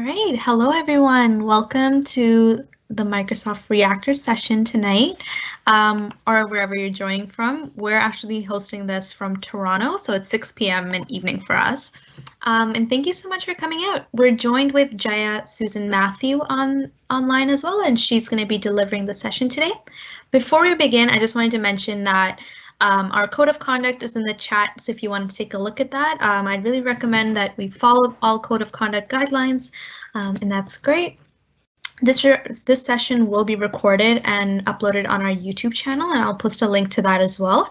right, hello everyone. Welcome to the Microsoft Reactor session tonight, or wherever you're joining from. We're actually hosting this from Toronto, so it's 6 p.m. in evening for us. And thank you so much for coming out. We're joined with Jaya Susan Matthew online as well, and she's going to be delivering the session today. Before we begin, I just wanted to mention that our code of conduct is in the chat, so if you want to take a look at that, I'd really recommend that we follow all code of conduct guidelines, and that's great. This session will be recorded and uploaded on our YouTube channel, and I'll post a link to that as well.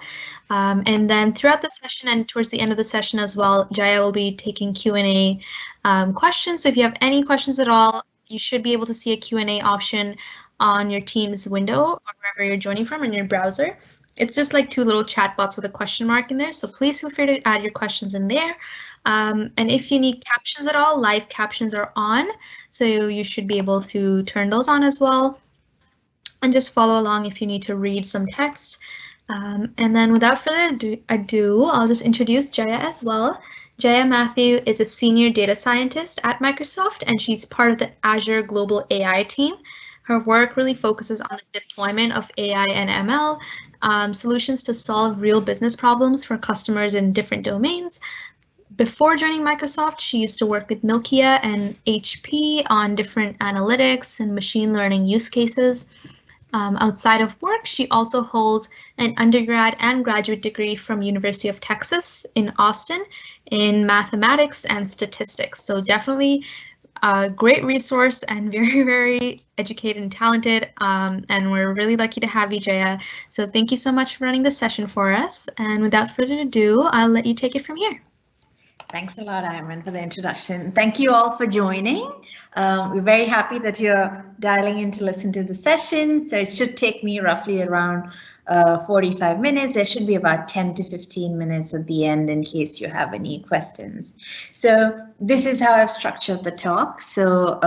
And then throughout the session and towards the end of the session as well, Jaya will be taking Q&A questions. So if you have any questions at all, you should be able to see a Q&A option on your Teams window or wherever you're joining from in your browser. It's just like two little chat bots with a question mark in there. So please feel free to add your questions in there. And if you need captions at all, live captions are on. So you should be able to turn those on as well. And just follow along if you need to read some text. And then without further ado, I'll just introduce Jaya as well. Jaya Matthew is a senior data scientist at Microsoft, and she's part of the Azure Global AI team. Her work really focuses on the deployment of AI and ML solutions to solve real business problems for customers in different domains. Before joining Microsoft, she used to work with Nokia and HP on different analytics and machine learning use cases. Outside of work, she also holds an undergrad and graduate degree from University of Texas in Austin in mathematics and statistics. So definitely a great resource and very, very educated and talented. And we're really lucky to have you, Jaya. So thank you so much for running this session for us. And without further ado, I'll let you take it from here. Thanks a lot, Ayman, for the introduction. Thank you all for joining. We're very happy that you're dialing in to listen to the session. So it should take me roughly around 45 minutes. There should be about 10 to 15 minutes at the end in case you have any questions. So this is how I've structured the talk. So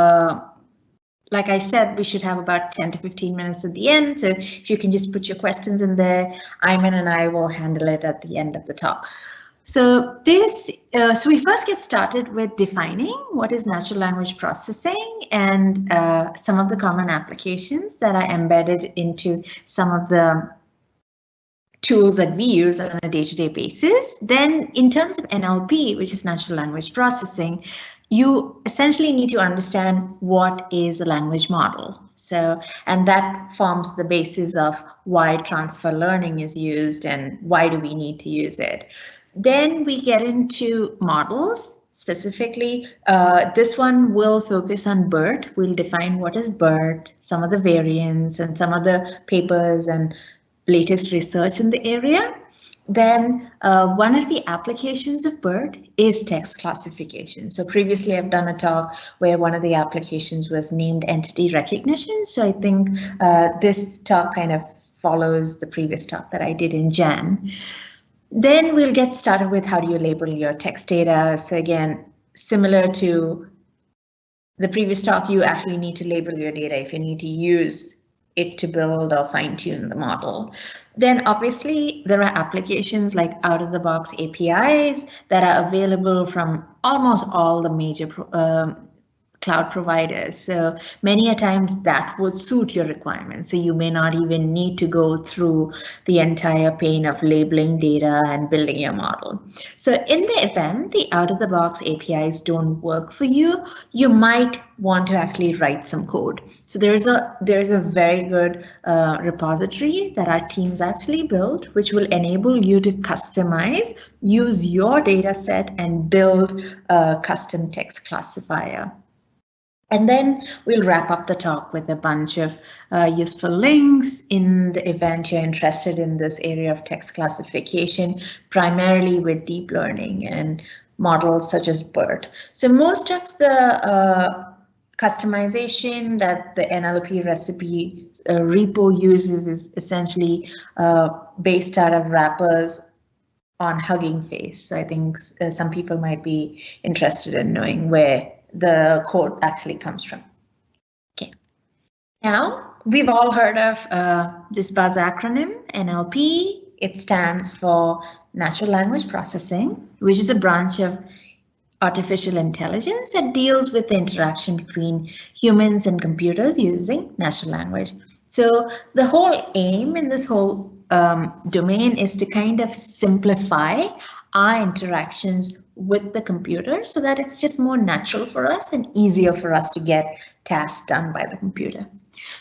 like I said, we should have about 10 to 15 minutes at the end. So if you can just put your questions in there, Ayman and I will handle it at the end of the talk. So so we first get started with defining what is natural language processing and some of the common applications that are embedded into some of the tools that we use on a day-to-day basis. Then in terms of NLP, which is natural language processing, you essentially need to understand what is a language model. So, and that forms the basis of why transfer learning is used and why do we need to use it. Then we get into models. Specifically, this one will focus on BERT. We'll define what is BERT, some of the variants and some of the papers and latest research in the area. Then one of the applications of BERT is text classification. So previously I've done a talk where one of the applications was named entity recognition. So I think this talk kind of follows the previous talk that I did in Jan. Then we'll get started with how do you label your text data. So again, similar to the previous talk, you actually need to label your data if you need to use it to build or fine tune the model. Then obviously there are applications like out-of-the-box APIs that are available from almost all the major cloud providers. So many a times that would suit your requirements. So you may not even need to go through the entire pain of labeling data and building your model. So in the event the out-of-the-box APIs don't work for you, you might want to actually write some code. So there's a very good repository that our teams actually built, which will enable you to customize, use your data set and build a custom text classifier. And then we'll wrap up the talk with a bunch of useful links in the event you're interested in this area of text classification, primarily with deep learning and models such as BERT. So most of the customization that the NLP recipe repo uses is essentially based out of wrappers on Hugging Face. So I think some people might be interested in knowing where the code actually comes from. Okay. Now, we've all heard of this buzz acronym, NLP. It stands for Natural Language Processing, which is a branch of artificial intelligence that deals with the interaction between humans and computers using natural language. So the whole aim in this whole domain is to kind of simplify our interactions with the computer so that it's just more natural for us and easier for us to get tasks done by the computer.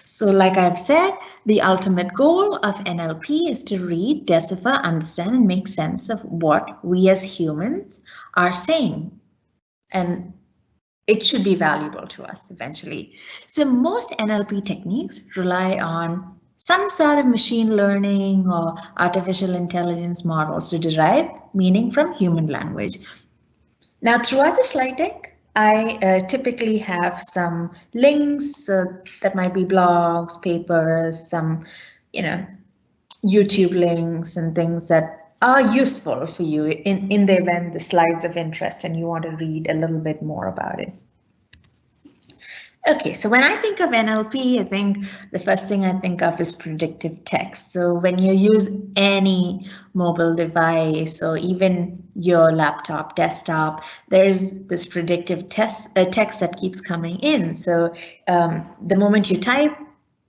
So like I've said, the ultimate goal of NLP is to read, decipher, understand, and make sense of what we as humans are saying. And it should be valuable to us eventually. So most NLP techniques rely on some sort of machine learning or artificial intelligence models to derive meaning from human language. Now, throughout the slide deck, I typically have some links that might be blogs, papers, some, YouTube links and things that are useful for you in the event the slides of interest and you want to read a little bit more about it. Okay, so when I think of NLP, I think the first thing I think of is predictive text. So when you use any mobile device or even your laptop, desktop, there's this predictive text that keeps coming in. So the moment you type,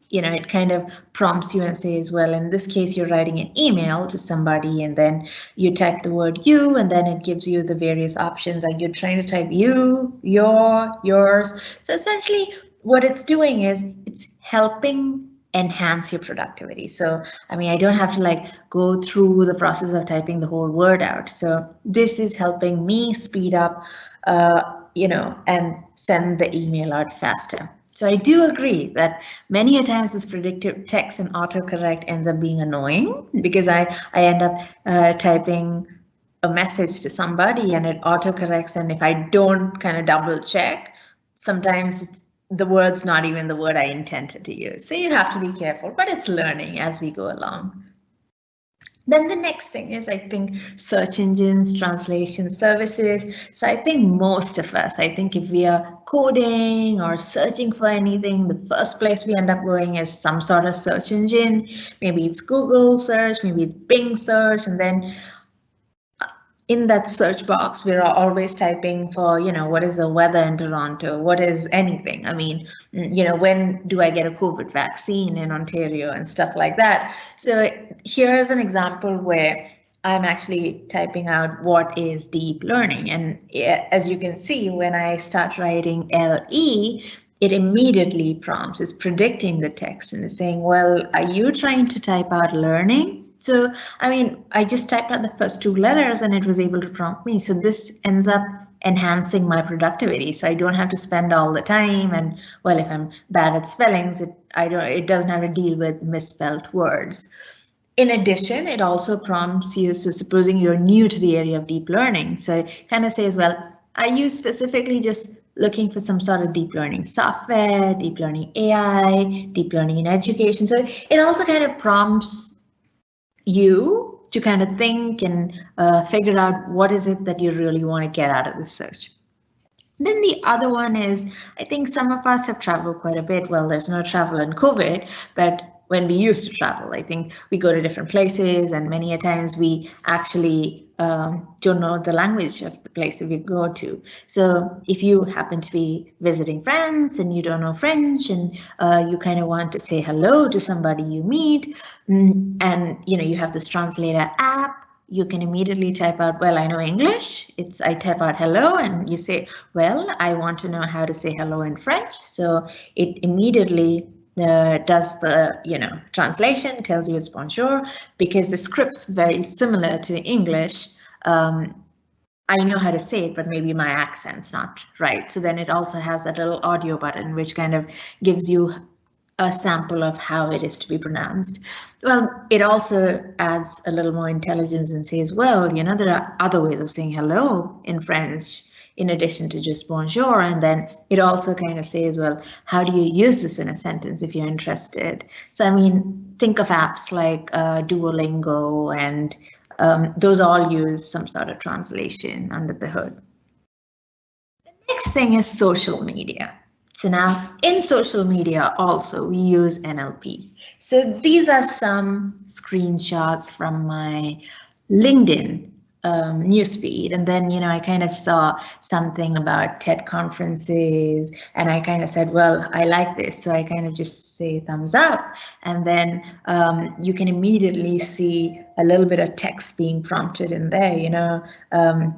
it kind of prompts you and says, well, in this case, you're writing an email to somebody and then you type the word you and then it gives you the various options. Are you trying to type you, your, yours? So essentially what it's doing is it's helping enhance your productivity. So, I don't have to go through the process of typing the whole word out. So this is helping me speed up, and send the email out faster. So I do agree that many a times this predictive text and autocorrect ends up being annoying because I end up typing a message to somebody and it autocorrects, and if I don't kind of double check, sometimes the word's not even the word I intended to use. So you have to be careful, but it's learning as we go along. Then the next thing is, I think, search engines, translation services. So I think most of us, if we are coding or searching for anything, the first place we end up going is some sort of search engine. Maybe it's Google search, maybe it's Bing search, and then in that search box, we're always typing for, what is the weather in Toronto? What is anything? When do I get a COVID vaccine in Ontario and stuff like that? So here's an example where I'm actually typing out what is deep learning. And as you can see, when I start writing LE, it immediately prompts, it's predicting the text and is saying, well, are you trying to type out learning? So, I just typed out the first two letters and it was able to prompt me. So this ends up enhancing my productivity. So I don't have to spend all the time. And well, if I'm bad at spellings, it doesn't have to deal with misspelled words. In addition, it also prompts you. So supposing you're new to the area of deep learning. So it kind of says, well, are you specifically just looking for some sort of deep learning software, deep learning AI, deep learning in education? So it also kind of prompts you to kind of think and figure out what is it that you really want to get out of the search. Then the other one is, I think some of us have traveled quite a bit. Well, there's no travel in COVID, but when we used to travel, I think we go to different places and many a times we actually don't know the language of the place that we go to. So if you happen to be visiting France and you don't know French and you kind of want to say hello to somebody you meet, and you have this translator app, you can immediately type out, well, I know English. I type out hello and you say, well, I want to know how to say hello in French. So it immediately does the translation, tells you it's bonjour, because the script's very similar to English. I know how to say it, but maybe my accent's not right. So then it also has that little audio button, which kind of gives you a sample of how it is to be pronounced. Well, it also adds a little more intelligence and says, well, there are other ways of saying hello in French in addition to just bonjour. And then it also kind of says, well, how do you use this in a sentence if you're interested? So, think of apps like Duolingo, and those all use some sort of translation under the hood. The next thing is social media. So now in social media also we use NLP. So these are some screenshots from my LinkedIn newsfeed, and then I kind of saw something about TED conferences, and I kind of said, well, I like this, so I kind of just say thumbs up, and then you can immediately see a little bit of text being prompted in there.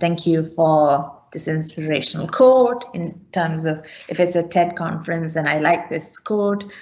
Thank you for this inspirational quote, in terms of if it's a TED conference and I like this quote.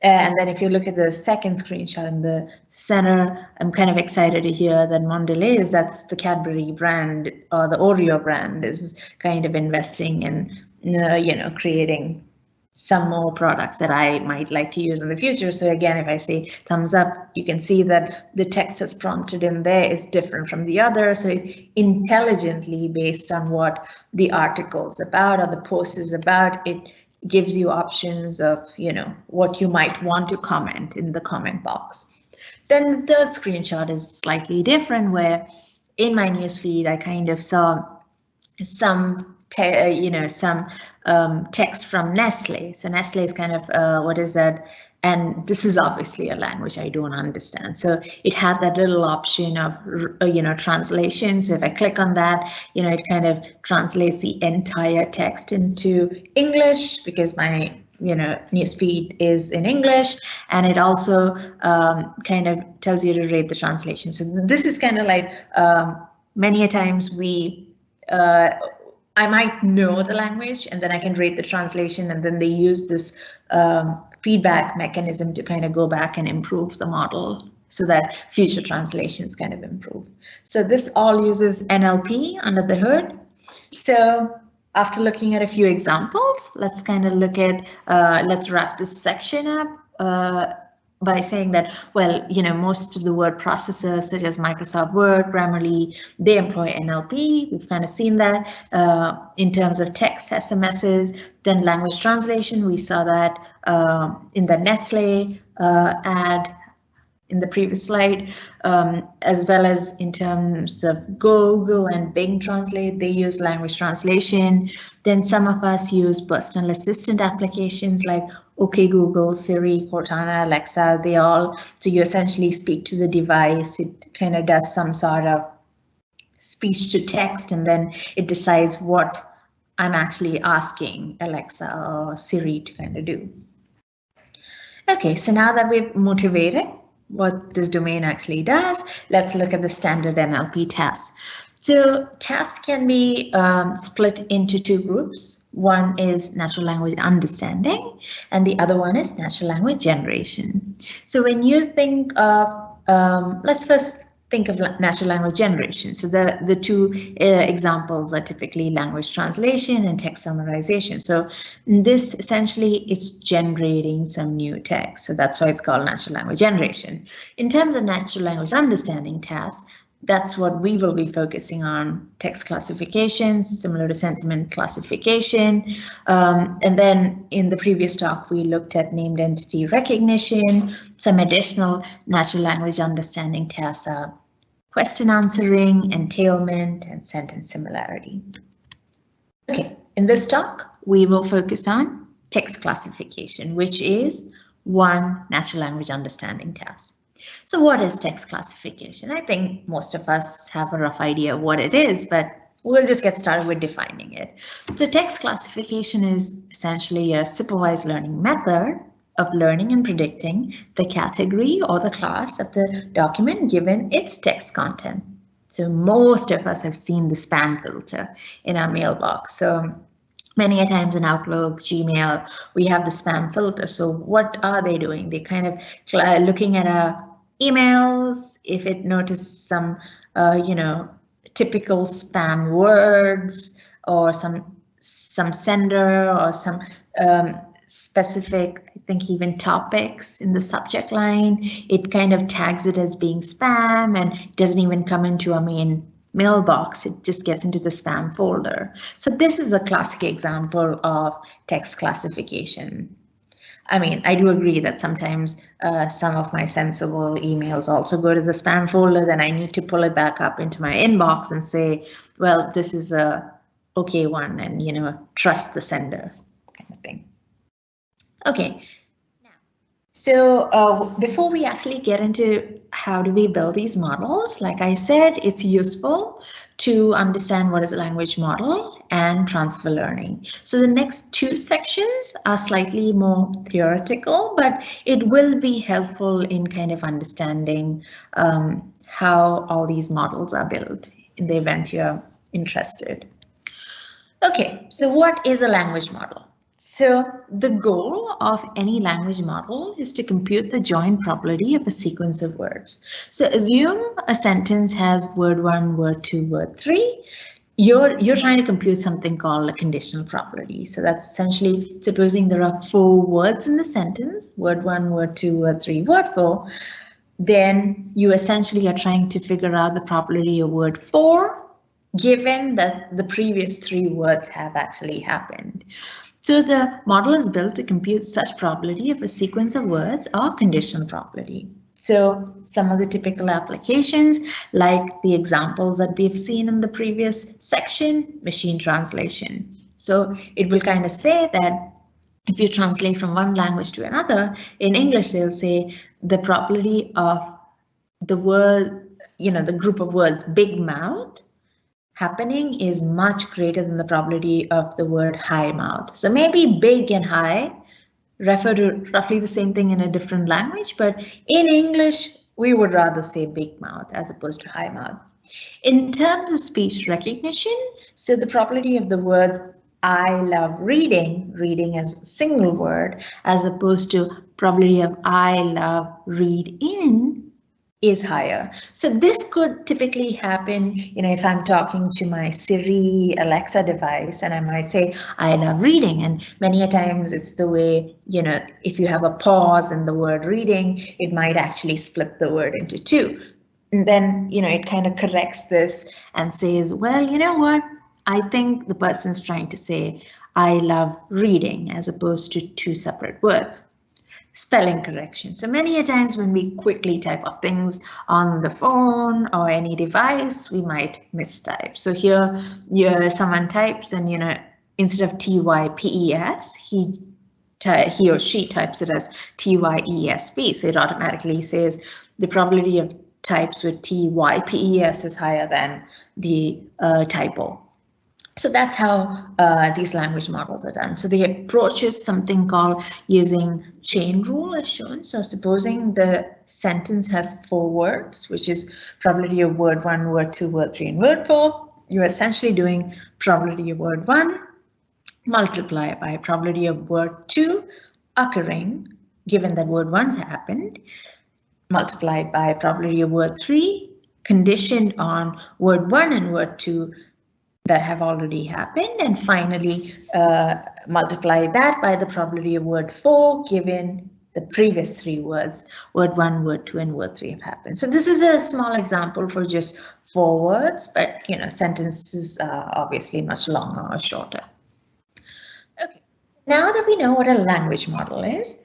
And then if you look at the second screenshot in the center, I'm kind of excited to hear that Mondelez, that's the Cadbury brand, or the Oreo brand, is kind of investing in, creating some more products that I might like to use in the future. So again, if I say thumbs up, you can see that the text that's prompted in there is different from the other. So it intelligently, based on what the article is about or the post is about, it gives you options of, what you might want to comment in the comment box. Then the third screenshot is slightly different, where in my newsfeed, I kind of saw some text from Nestle. So Nestle is kind of, what is that? And this is obviously a language I don't understand. So it had that little option of, translation. So if I click on that, it kind of translates the entire text into English, because my newsfeed is in English, and it also kind of tells you to rate the translation. So this is kind of like many a times I might know the language, and then I can rate the translation, and then they use this feedback mechanism to kind of go back and improve the model so that future translations kind of improve. So this all uses NLP under the hood. So after looking at a few examples, let's kind of look at, let's wrap this section up by saying that, well, most of the word processors such as Microsoft Word, Grammarly, they employ NLP. We've kind of seen that in terms of text SMSs. Then language translation, we saw that in the Nestle ad in the previous slide, as well as in terms of Google and Bing Translate, they use language translation. Then some of us use personal assistant applications like OK Google, Siri, Cortana, Alexa, they all, so you essentially speak to the device, it kind of does some sort of speech to text, and then it decides what I'm actually asking Alexa or Siri to kind of do. Okay, so now that we've motivated what this domain actually does, let's look at the standard NLP tasks. So tasks can be split into two groups. One is natural language understanding, and the other one is natural language generation. So when you think of, let's first think of natural language generation. So the two examples are typically language translation and text summarization. So this essentially is generating some new text. So that's why it's called natural language generation. In terms of natural language understanding tasks, that's what we will be focusing on: text classification, similar to sentiment classification. And then in the previous talk, we looked at named entity recognition. Some additional natural language understanding tasks are question answering, entailment, and sentence similarity. Okay, in this talk, we will focus on text classification, which is one natural language understanding task. So what is text classification? I think most of us have a rough idea of what it is, but we'll just get started with defining it. So text classification is essentially a supervised learning method of learning and predicting the category or the class of the document given its text content. So most of us have seen the spam filter in our mailbox. So many a times in Outlook, Gmail, we have the spam filter. So what are they doing? They kind of looking at our emails. If it noticed some, typical spam words or some sender or some specific, I think even topics in the subject line, it kind of tags it as being spam and doesn't even come into our main mailbox. It just gets into the spam folder. So this is a classic example of text classification. I mean, I do agree that sometimes some of my sensible emails also go to the spam folder, then I need to pull it back up into my inbox and say, well, this is a okay one, and trust the sender kind of thing. Okay, now, So before we actually get into how do we build these models, like I said, it's useful to understand what is a language model and transfer learning. So the next two sections are slightly more theoretical, but it will be helpful in kind of understanding how all these models are built in the event you're interested. Okay, so what is a language model? So the goal of any language model is to compute the join probability of a sequence of words. So assume a sentence has word 1, word 2, word 3. You're trying to compute something called a conditional probability. So that's essentially supposing there are 4 words in the sentence, word 1, word 2, word 3, word 4. Then you essentially are trying to figure out the probability of word 4, given that the previous 3 words have actually happened. So the model is built to compute such probability of a sequence of words or conditional probability. So some of the typical applications, like the examples that we've seen in the previous section, machine translation. So it will kind of say that if you translate from one language to another, in English, they'll say the probability of the word, the group of words big mouth happening is much greater than the probability of the word high mouth. So maybe big and high refer to roughly the same thing in a different language, but in English, we would rather say big mouth as opposed to high mouth. In terms of speech recognition, so the probability of the words I love reading, reading as a single word, as opposed to probability of I love read in, is higher. So this could typically happen, if I'm talking to my Siri, Alexa device, and I might say, I love reading. And many a times it's the way, if you have a pause in the word reading, it might actually split the word into 2. And then, it kind of corrects this and says, well, you know what? I think the person's trying to say, I love reading, as opposed to 2 separate words. Spelling correction. So many a times when we quickly type of things on the phone or any device, we might mistype. So here someone types and, instead of TYPES, he or she types it as TYESP. So it automatically says the probability of types with TYPES is higher than the typo. So that's how these language models are done. So the approach is something called using chain rule as shown. So supposing the sentence has 4 words, which is probability of word 1, word 2, word 3, and word 4. You're essentially doing probability of word 1 multiplied by probability of word 2 occurring, given that word 1's happened, multiplied by probability of word 3 conditioned on word 1 and word 2 that have already happened, and finally multiply that by the probability of word 4 given the previous 3 words, word 1, word 2, and word 3 have happened. So this is a small example for just 4 words, but sentences are obviously much longer or shorter. Okay, now that we know what a language model is,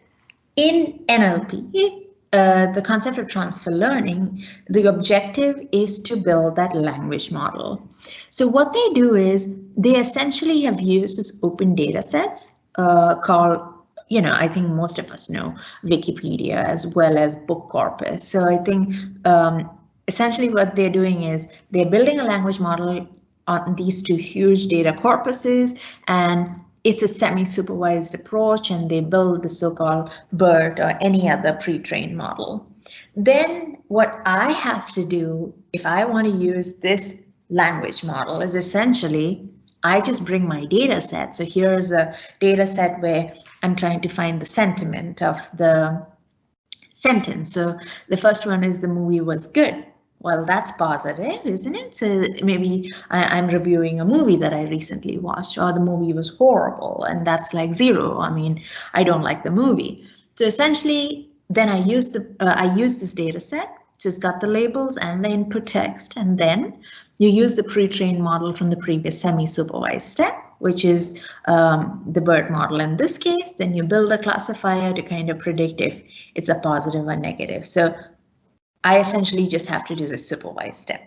in NLP, the concept of transfer learning, the objective is to build that language model. So what they do is they essentially have used this open data sets called, I think most of us know Wikipedia as well as book corpus. So I think essentially what they're doing is they're building a language model on these 2 huge data corpuses, and it's a semi-supervised approach, and they build the so-called BERT or any other pre-trained model. Then what I have to do if I want to use this language model is essentially I just bring my data set. So here's a data set where I'm trying to find the sentiment of the sentence. So the first one is the movie was good. Well, that's positive, isn't it? So maybe I'm reviewing a movie that I recently watched, or the movie was horrible, and that's like 0. I mean, I don't like the movie. So essentially, then I use this data set, just got the labels and the input text, and then you use the pre-trained model from the previous semi-supervised step, which is the BERT model in this case. Then you build a classifier to kind of predict if it's a positive or negative. So I essentially just have to do the supervised step.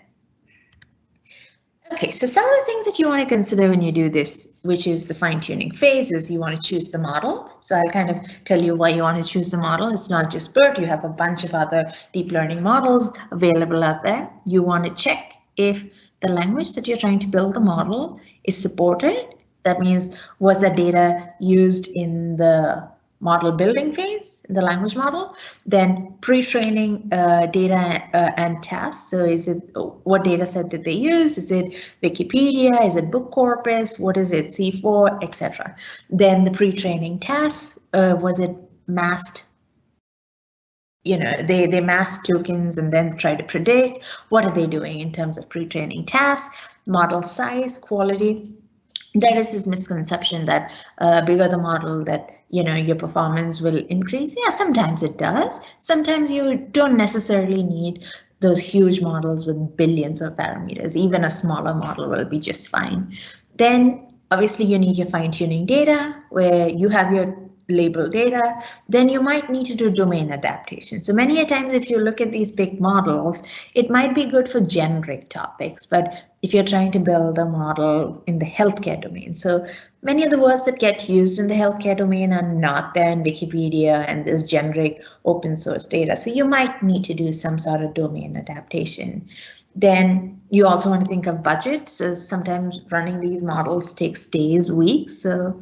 Okay, so some of the things that you want to consider when you do this, which is the fine-tuning phase, is you want to choose the model. So I'll kind of tell you why you want to choose the model. It's not just BERT, you have a bunch of other deep learning models available out there. You want to check if the language that you're trying to build the model is supported. That means, was the data used in the model building phase, the language model, then pre-training data and tasks. So is it, what data set did they use? Is it Wikipedia? Is it book corpus? What is it, C4, etc. Then the pre-training tasks, was it masked? You know, they mask tokens and then try to predict what are they doing in terms of pre-training tasks, model size, quality. There is this misconception that bigger the model, that your performance will increase. Yeah, sometimes it does. Sometimes you don't necessarily need those huge models with billions of parameters. Even a smaller model will be just fine. Then obviously you need your fine-tuning data where you have your label data. Then you might need to do domain adaptation. So many a times if you look at these big models, it might be good for generic topics, but if you're trying to build a model in the healthcare domain, so many of the words that get used in the healthcare domain are not there in Wikipedia and there's generic open source data. So you might need to do some sort of domain adaptation. Then you also want to think of budget. So sometimes running these models takes days, weeks. So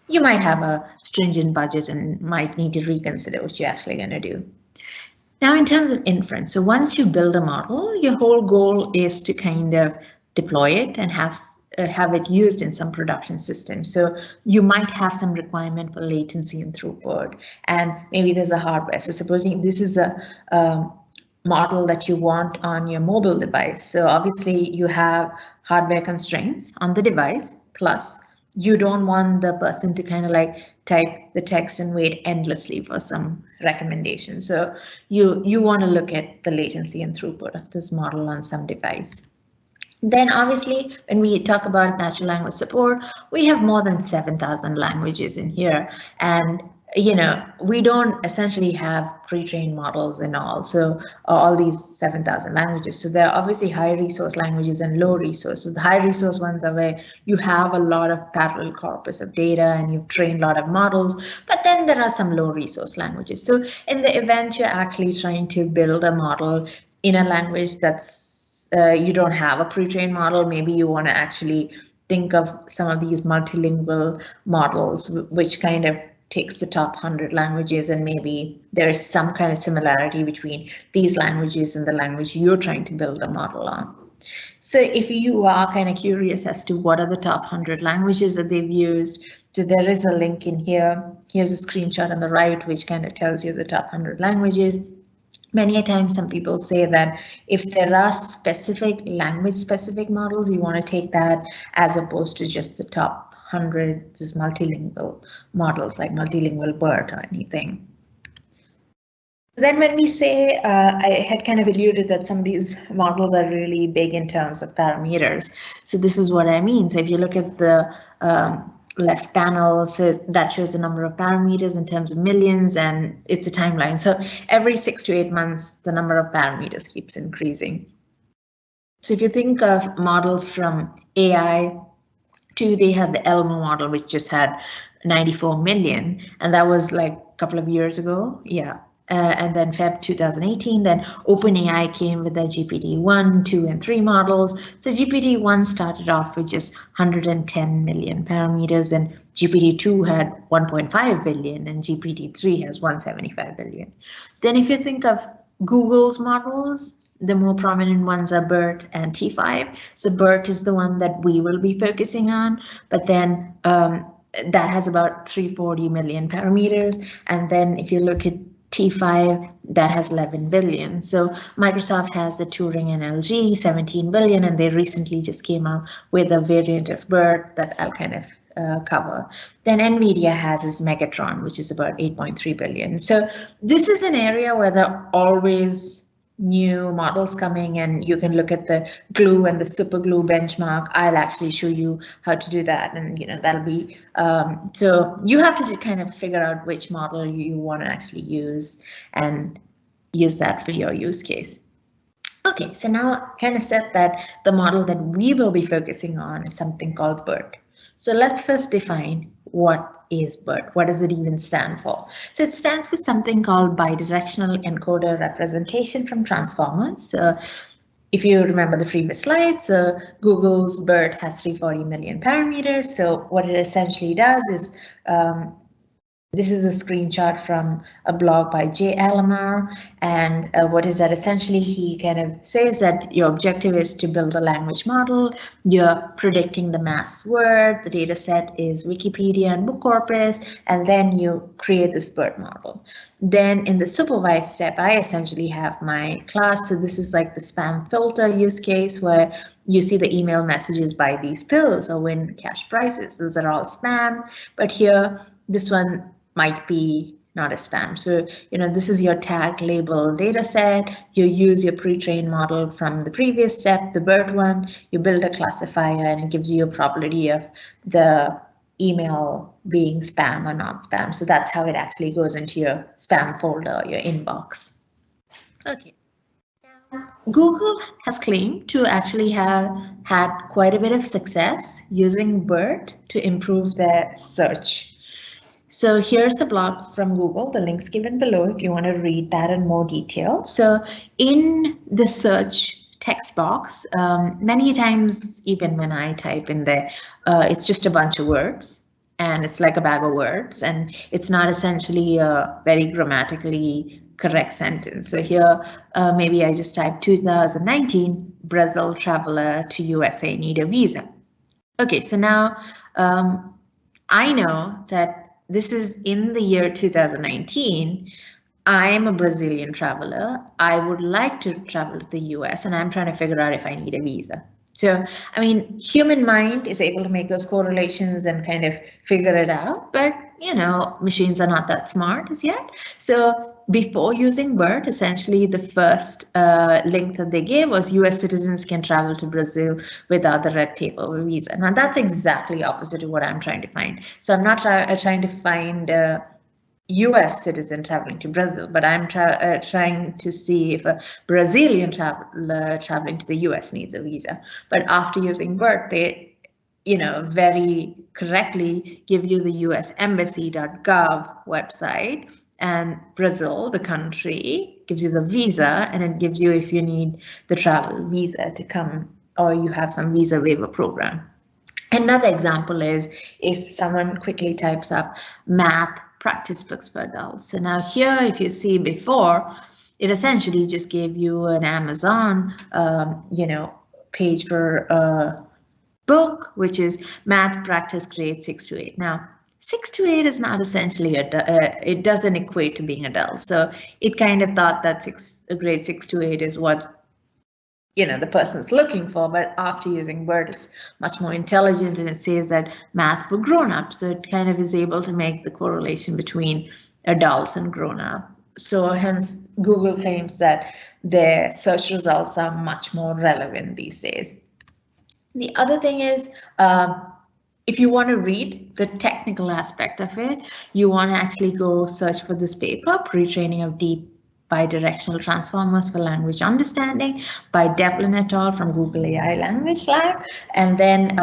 you might have a stringent budget and might need to reconsider what you're actually going to do. Now, in terms of inference, so once you build a model, your whole goal is to kind of deploy it and have it used in some production system. So you might have some requirement for latency and throughput, and maybe there's a hardware. So supposing this is a model that you want on your mobile device. So obviously you have hardware constraints on the device, plus you don't want the person to kind of like type the text and wait endlessly for some recommendation. So you want to look at the latency and throughput of this model on some device. Then obviously, when we talk about natural language support, we have more than 7,000 languages in here. And we don't essentially have pre-trained models and all. So all these 7,000 languages. So there are obviously high resource languages and low resource. So the high resource ones are where you have a lot of parallel corpus of data and you've trained a lot of models. But then there are some low resource languages. So in the event you're actually trying to build a model in a language that's you don't have a pre-trained model, maybe you want to actually think of some of these multilingual models, which kind of takes the top 100 languages, and maybe there's some kind of similarity between these languages and the language you're trying to build a model on. So if you are kind of curious as to what are the top 100 languages that they've used, so there is a link in here. Here's a screenshot on the right, which kind of tells you the top 100 languages. Many a time, some people say that if there are specific language-specific models, you want to take that as opposed to just the top 100 is multilingual models like multilingual BERT or anything. Then when we say, I had kind of alluded that some of these models are really big in terms of parameters. So this is what I mean. So if you look at the left panel, so that shows the number of parameters in terms of millions, and it's a timeline. So every 6 to 8 months, the number of parameters keeps increasing. So if you think of models from AI, they have the Elmo model, which just had 94 million, and that was like a couple of years ago. Yeah. And then Feb 2018, then OpenAI came with their GPT-1, 2, and 3 models. So GPT-1 started off with just 110 million parameters, then GPT-2 had 1.5 billion, and GPT-3 has 175 billion. Then if you think of Google's models, the more prominent ones are BERT and T5. So BERT is the one that we will be focusing on, but then that has about 340 million parameters. And then if you look at T5, that has 11 billion. So Microsoft has the Turing NLG, 17 billion, and they recently just came out with a variant of BERT that I'll kind of cover. Then NVIDIA has its Megatron, which is about 8.3 billion. So this is an area where there are always new models coming, and you can look at the glue and the super glue benchmark. I'll actually show you how to do that, and that'll be so you have to kind of figure out which model you want to actually use and use that for your use case. Okay, so now I kind of said that the model that we will be focusing on is something called BERT. So let's first define what is BERT. What does it even stand for? So it stands for something called bidirectional encoder representation from transformers. If you remember the previous slides, Google's BERT has 340 million parameters. So what it essentially does is this is a screenshot from a blog by Jay Alamar, and what is that? Essentially, he kind of says that your objective is to build a language model. You're predicting the mass word. The data set is Wikipedia and book corpus, and then you create this BERT model. Then in the supervised step, I essentially have my class. So this is like the spam filter use case where you see the email messages, buy these pills or win cash prizes. Those are all spam. But here, this one might be not a spam. So, this is your tag label data set. You use your pre-trained model from the previous step, the BERT one. You build a classifier and it gives you a probability of the email being spam or not spam. So that's how it actually goes into your spam folder, your inbox. Okay. Google has claimed to actually have had quite a bit of success using BERT to improve their search. So here's the blog from Google. The link's given below if you want to read that in more detail. So in the search text box, many times, even when I type in there, it's just a bunch of words and it's like a bag of words and it's not essentially a very grammatically correct sentence. So here, maybe I just type 2019 Brazil traveler to USA need a visa. Okay, so now I know that this is in the year 2019. I'm a Brazilian traveler. I would like to travel to the US and I'm trying to figure out if I need a visa. So, I mean, human mind is able to make those correlations and kind of figure it out, but machines are not that smart as yet. So before using BERT, essentially the first link that they gave was US citizens can travel to Brazil without the red tape of a visa. Now that's exactly opposite to what I'm trying to find. So I'm not trying to find US citizen traveling to Brazil, but I'm trying to see if a Brazilian traveler traveling to the US needs a visa. But after using BERT, they very correctly give you the usembassy.gov website, and Brazil, the country, gives you the visa, and it gives you if you need the travel visa to come or you have some visa waiver program. Another example is if someone quickly types up math practice books for adults. So now here, if you see before, it essentially just gave you an Amazon, page for a book, which is math practice grade 6 to 8. Now, 6 to 8 is not essentially it doesn't equate to being adult. So it kind of thought that grade 6 to 8 is what the person's looking for, but after using BERT, it's much more intelligent and it says that math for grown-ups. So it kind of is able to make the correlation between adults and grown-up. So hence Google claims that their search results are much more relevant these days. The other thing is, if you want to read the technical aspect of it, you want to actually go search for this paper, Pre-training of Deep Bidirectional Transformers for Language Understanding by Devlin et al. From Google AI Language Lab. And then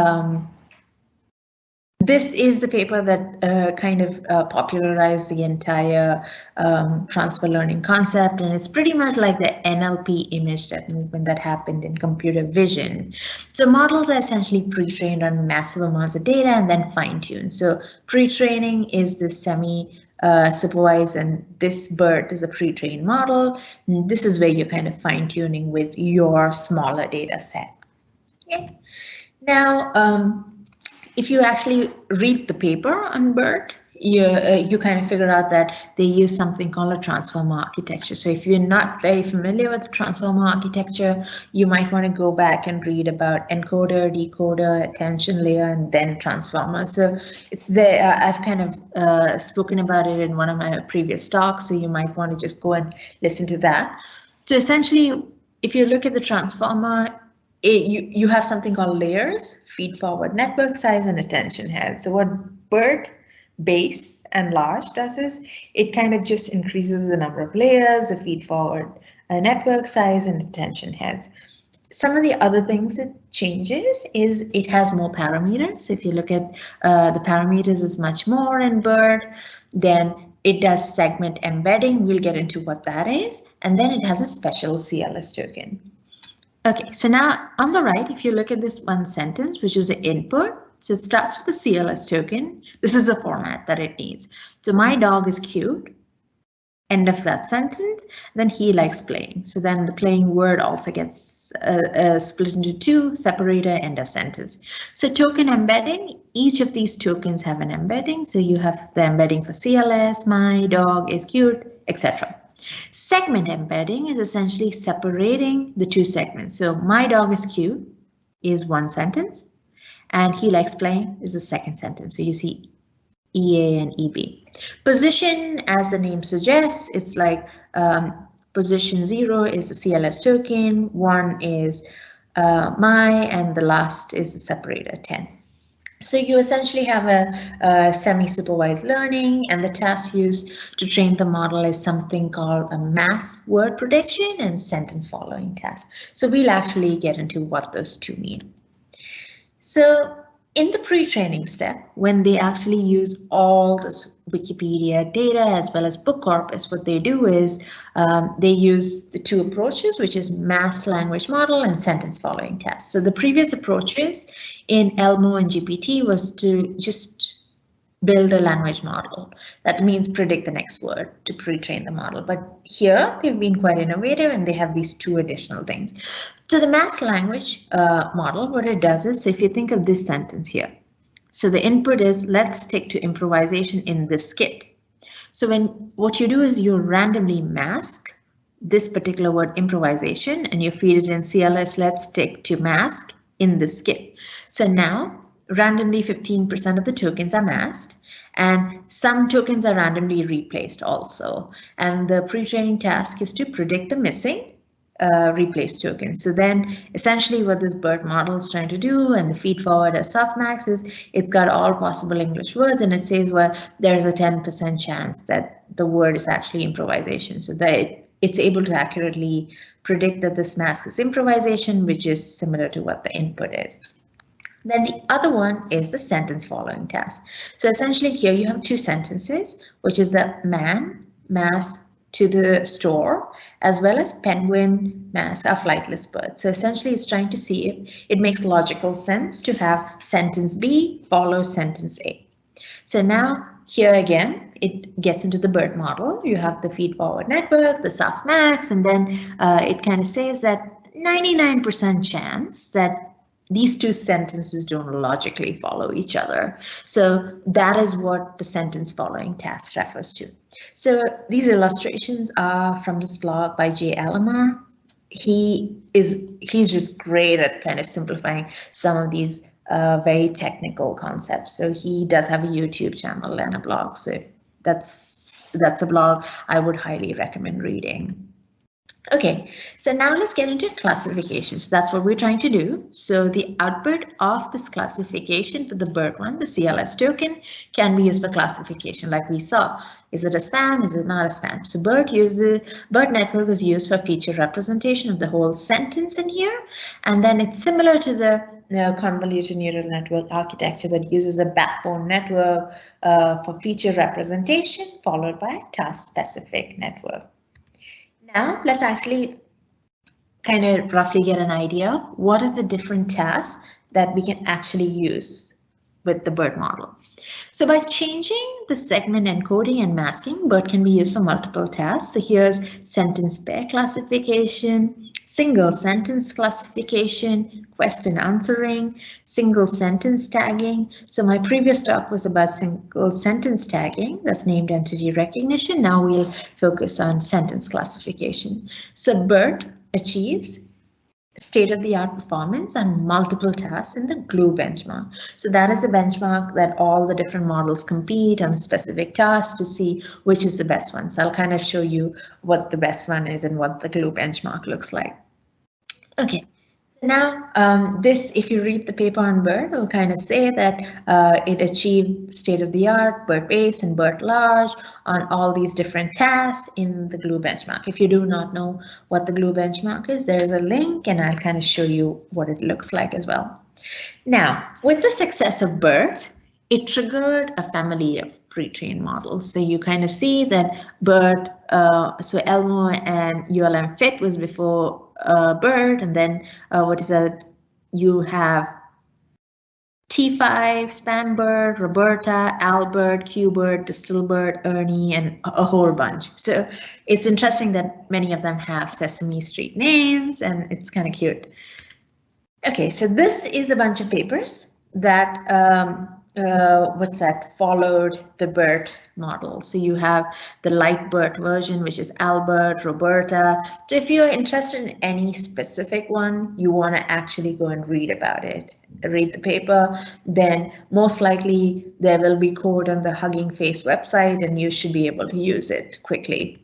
this is the paper that kind of popularized the entire transfer learning concept, and it's pretty much like the NLP image movement that happened in computer vision. So models are essentially pre-trained on massive amounts of data and then fine-tuned. So pre-training is the supervised, and this BERT is a pre-trained model. And this is where you're kind of fine-tuning with your smaller data set. Okay. Now, if you actually read the paper on BERT, you kind of figure out that they use something called a transformer architecture. So if you're not very familiar with the transformer architecture, you might want to go back and read about encoder, decoder, attention layer, and then transformer. So it's there. I've kind of spoken about it in one of my previous talks, so you might want to just go and listen to that. So essentially, if you look at the transformer, you have something called layers, feed forward network size, and attention head. So what BERT base and large does is it kind of just increases the number of layers, the feed forward network size, and attention heads. Some of the other things it changes is it has more parameters. So if you look at the parameters is much more in BERT, then it does segment embedding. We'll get into what that is. And then it has a special CLS token. Okay, so now on the right, if you look at this one sentence, which is the input, so it starts with the CLS token. This is the format that it needs. So my dog is cute. End of that sentence. Then he likes playing. So then the playing word also gets split into two, separator, end of sentence. So token embedding, each of these tokens have an embedding. So you have the embedding for CLS, my dog is cute, etc. Segment embedding is essentially separating the two segments. So my dog is cute is one sentence and he likes playing is the second sentence. So you see EA and EB. Position, as the name suggests, it's like position 0 is the CLS token, 1 is my, and the last is the separator 10. So you essentially have a semi-supervised learning, and the task used to train the model is something called a mass word prediction and sentence following task. So we'll actually get into what those two mean. So in the pre-training step, when they actually use all this Wikipedia data as well as book corpus, what they do is they use the two approaches, which is mass language model and sentence following task. So the previous approaches in Elmo and GPT was to just build a language model. That means predict the next word to pre-train the model. But here they've been quite innovative and they have these two additional things. So the mass language model, what it does is, if you think of this sentence here, so the input is let's stick to improvisation in this skit. So what you do is you randomly mask this particular word improvisation and you feed it in CLS, let's stick to mask in this skit. So now randomly 15% of the tokens are masked and some tokens are randomly replaced also. And the pre-training task is to predict the missing replace tokens. So then essentially what this BERT model is trying to do and the feed forward as softmax is it's got all possible English words and it says, well, there's a 10% chance that the word is actually improvisation. So that it's able to accurately predict that this mask is improvisation, which is similar to what the input is. Then the other one is the sentence following task. So essentially here you have two sentences, which is the man mask to the store, as well as penguin mask a flightless bird. So essentially it's trying to see if it makes logical sense to have sentence B follow sentence A. So now here again, it gets into the BERT model. You have the feed forward network, the softmax, and then it kind of says that 99% chance that these two sentences don't logically follow each other. So that is what the sentence following task refers to. So these illustrations are from this blog by Jay Alamar. He's just great at kind of simplifying some of these very technical concepts. So he does have a YouTube channel and a blog. So that's a blog I would highly recommend reading. Okay, so now let's get into classification. So that's what we're trying to do. So the output of this classification for the BERT one, the CLS token, can be used for classification like we saw. Is it a spam? Is it not a spam? So BERT network is used for feature representation of the whole sentence in here. And then it's similar to the convolutional neural network architecture that uses a backbone network for feature representation followed by task-specific network. Now let's actually kind of roughly get an idea of what are the different tasks that we can actually use with the BERT model. So by changing the segment encoding and masking, BERT can be used for multiple tasks. So here's sentence pair classification, single sentence classification, question answering, single sentence tagging. So my previous talk was about single sentence tagging, that's named entity recognition. Now we'll focus on sentence classification. So BERT achieves state-of-the-art performance on multiple tasks in the GLUE benchmark. So that is a benchmark that all the different models compete on specific tasks to see which is the best one. So I'll kind of show you what the best one is and what the GLUE benchmark looks like. Okay, Now, this, if you read the paper on BERT, it'll kind of say that it achieved state-of-the-art BERT base and BERT large on all these different tasks in the GLUE benchmark. If you do not know what the GLUE benchmark is, there is a link, and I'll kind of show you what it looks like as well. Now, with the success of BERT, it triggered a family of pre-trained models. So you kind of see that BERT, so Elmo and ULM Fit was before BERT, and then what is that? You have T5, SpamBERT, Roberta, Albert, QBERT, DistilBERT, Ernie, and a whole bunch. So it's interesting that many of them have Sesame Street names, and it's kind of cute. Okay, so this is a bunch of papers that followed the BERT model. So you have the light BERT version, which is Albert, Roberta. So if you're interested in any specific one, you want to actually go and read about it, read the paper, then most likely there will be code on the Hugging Face website and you should be able to use it quickly.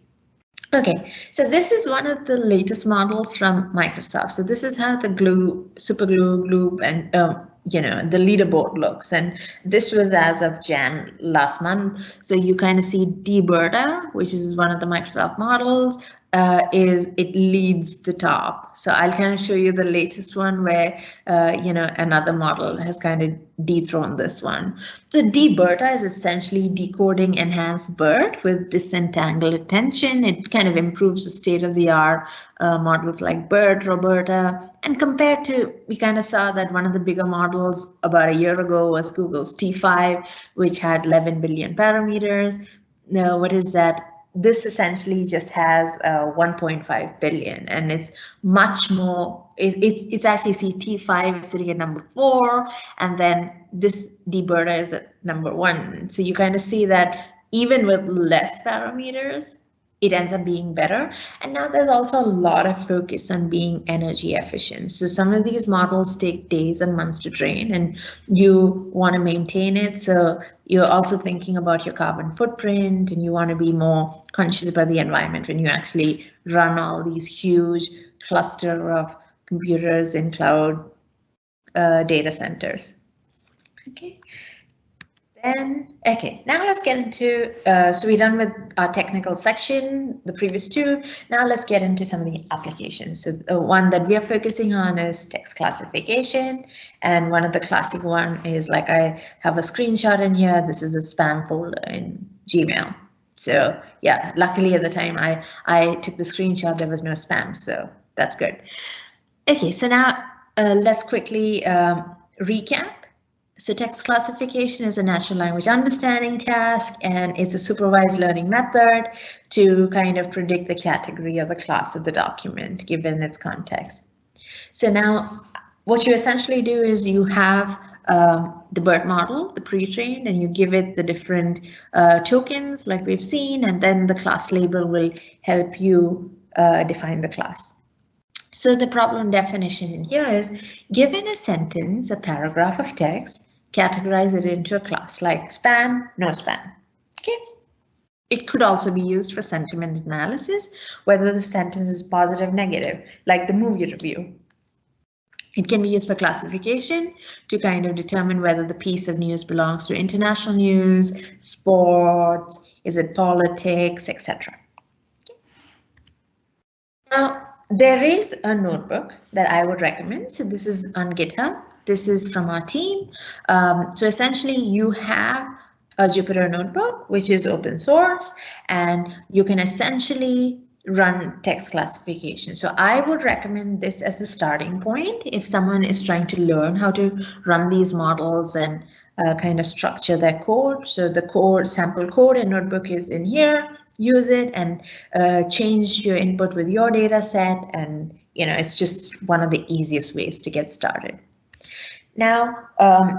Okay, so this is one of the latest models from Microsoft. So this is how the SuperGLUE, and the leaderboard looks, and this was as of Jan last month. So you kind of see DBERTA, which is one of the Microsoft models, it leads the top. So I'll kind of show you the latest one where another model has kind of dethroned this one. So DBERTA is essentially decoding enhanced BERT with disentangled attention. It kind of improves the state-of-the-art models like BERT, Roberta, and compared to, we kind of saw that one of the bigger models about a year ago was Google's T5, which had 11 billion parameters. Now, what is that? This essentially just has 1.5 billion, and it's much more. It's actually T5 is sitting at number 4, and then this DBERTA is at number 1. So you kind of see that even with less parameters, it ends up being better. And now there's also a lot of focus on being energy efficient. So some of these models take days and months to train, and you want to maintain it. So you're also thinking about your carbon footprint, and you want to be more conscious about the environment when you actually run all these huge cluster of computers in cloud data centers. Okay. Okay, now let's get into, so we're done with our technical section, the previous two. Now let's get into some of the applications. So the one that we are focusing on is text classification. And one of the classic one is, like, I have a screenshot in here. This is a spam folder in Gmail. So yeah, luckily at the time I took the screenshot, there was no spam, so that's good. Okay, so now let's quickly recap. So text classification is a natural language understanding task, and it's a supervised learning method to kind of predict the category or the class of the document given its context. So now what you essentially do is you have the BERT model, the pre-trained, and you give it the different tokens like we've seen, and then the class label will help you define the class. So the problem definition in here is, given a sentence, a paragraph of text, categorize it into a class like spam, no spam. Okay. It could also be used for sentiment analysis, whether the sentence is positive, negative, like the movie review. It can be used for classification to kind of determine whether the piece of news belongs to international news, sports, is it politics, etc. Okay. Now, there is a notebook that I would recommend. So this is on GitHub. This is from our team. So essentially you have a Jupyter Notebook, which is open source, and you can essentially run text classification. So I would recommend this as the starting point if someone is trying to learn how to run these models and kind of structure their code. So the code, sample code and notebook is in here. Use it and change your input with your data set, and it's just one of the easiest ways to get started. Now,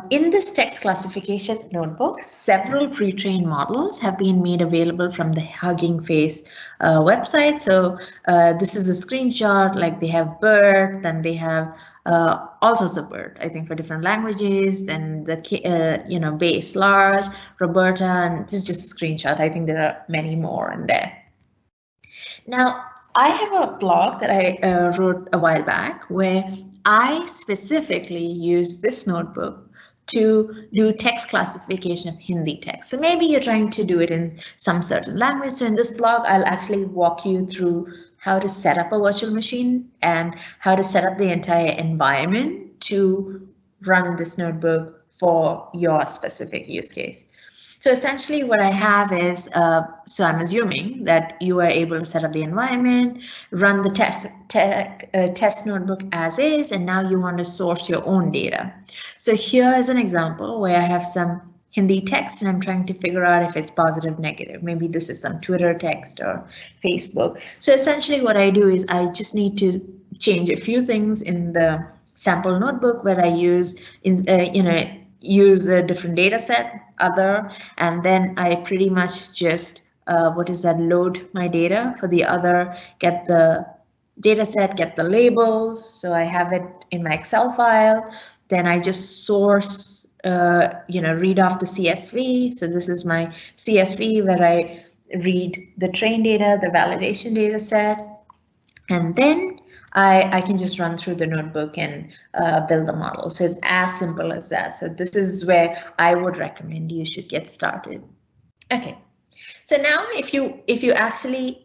in this text classification notebook, several pre-trained models have been made available from the Hugging Face website. So this is a screenshot, like they have BERT, then they have all sorts of BERT, I think, for different languages, then the base large, Roberta, and this is just a screenshot. I think there are many more in there. Now, I have a blog that I wrote a while back where I specifically use this notebook to do text classification of Hindi text. So maybe you're trying to do it in some certain language. So in this blog, I'll actually walk you through how to set up a virtual machine and how to set up the entire environment to run this notebook for your specific use case. So essentially what I have is, so I'm assuming that you are able to set up the environment, run the test notebook as is, and now you want to source your own data. So here is an example where I have some Hindi text and I'm trying to figure out if it's positive, negative. Maybe this is some Twitter text or Facebook. So essentially what I do is I just need to change a few things in the sample notebook where I use, use a different data set, other, and then I pretty much just, load my data for the other, get the data set, get the labels. So I have it in my Excel file. Then I just source, read off the CSV. So this is my CSV where I read the train data, the validation data set, and then I can just run through the notebook and build the model. So it's as simple as that. So this is where I would recommend you should get started. Okay, so now if you actually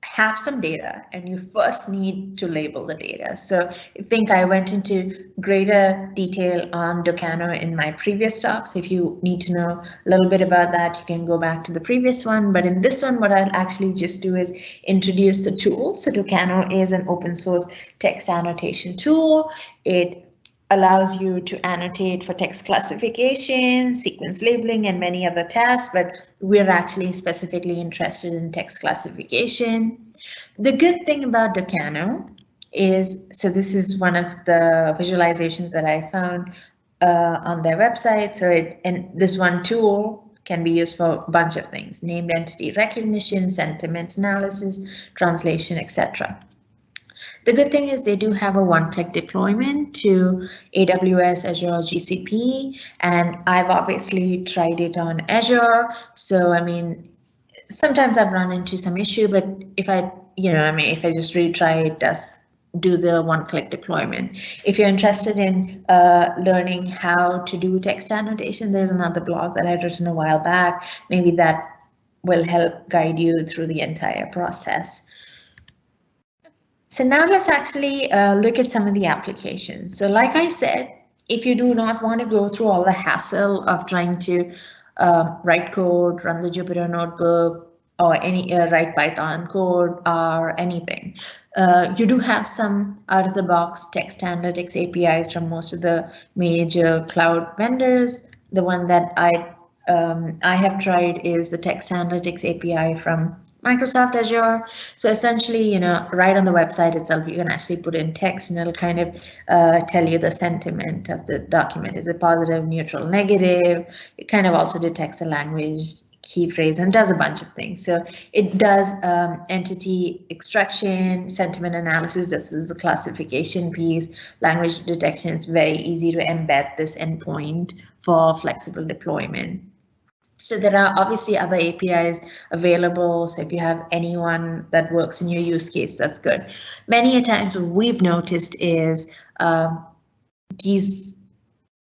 have some data and you first need to label the data. So I think I went into greater detail on Docano in my previous talk. So if you need to know a little bit about that, you can go back to the previous one. But in this one, what I'll actually just do is introduce the tool. So Docano is an open source text annotation tool. It allows you to annotate for text classification, sequence labeling, and many other tasks, but we're actually specifically interested in text classification. The good thing about Docano is, so this is one of the visualizations that I found on their website. So this one tool can be used for a bunch of things: named entity recognition, sentiment analysis, translation, etc. The good thing is they do have a one-click deployment to AWS, Azure, GCP, and I've obviously tried it on Azure. So, I mean, sometimes I've run into some issue, but if I just retry it, does do the one-click deployment. If you're interested in learning how to do text annotation, there's another blog that I'd written a while back. Maybe that will help guide you through the entire process. So now let's actually look at some of the applications. So like I said, if you do not want to go through all the hassle of trying to write code, run the Jupyter Notebook, or any write Python code or anything, you do have some out-of-the-box text analytics APIs from most of the major cloud vendors. The one that I have tried is the text analytics API from Microsoft Azure. So essentially, right on the website itself, you can actually put in text and it'll kind of tell you the sentiment of the document. Is it positive, neutral, negative? It kind of also detects a language key phrase and does a bunch of things. So it does entity extraction, sentiment analysis. This is the classification piece. Language detection is very easy to embed this endpoint for flexible deployment. So there are obviously other APIs available. So if you have anyone that works in your use case, that's good. Many a times what we've noticed is these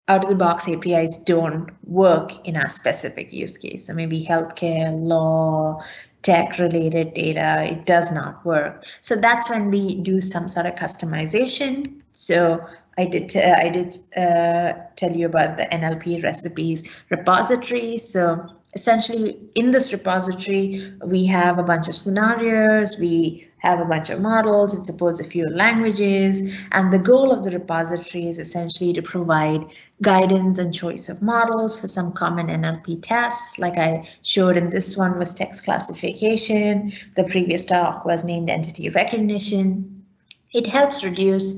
out-of-the-box APIs don't work in a specific use case. So maybe healthcare, law, tech-related data, it does not work. So that's when we do some sort of customization. So I did tell you about the Nlp Recipes Repository. So essentially in this repository, we have a bunch of scenarios, we have a bunch of models, it supports a few languages, and the goal of the repository is essentially to provide guidance and choice of models for some common NLP tasks. Like I showed in this one was text classification, the previous talk was named entity recognition. It helps reduce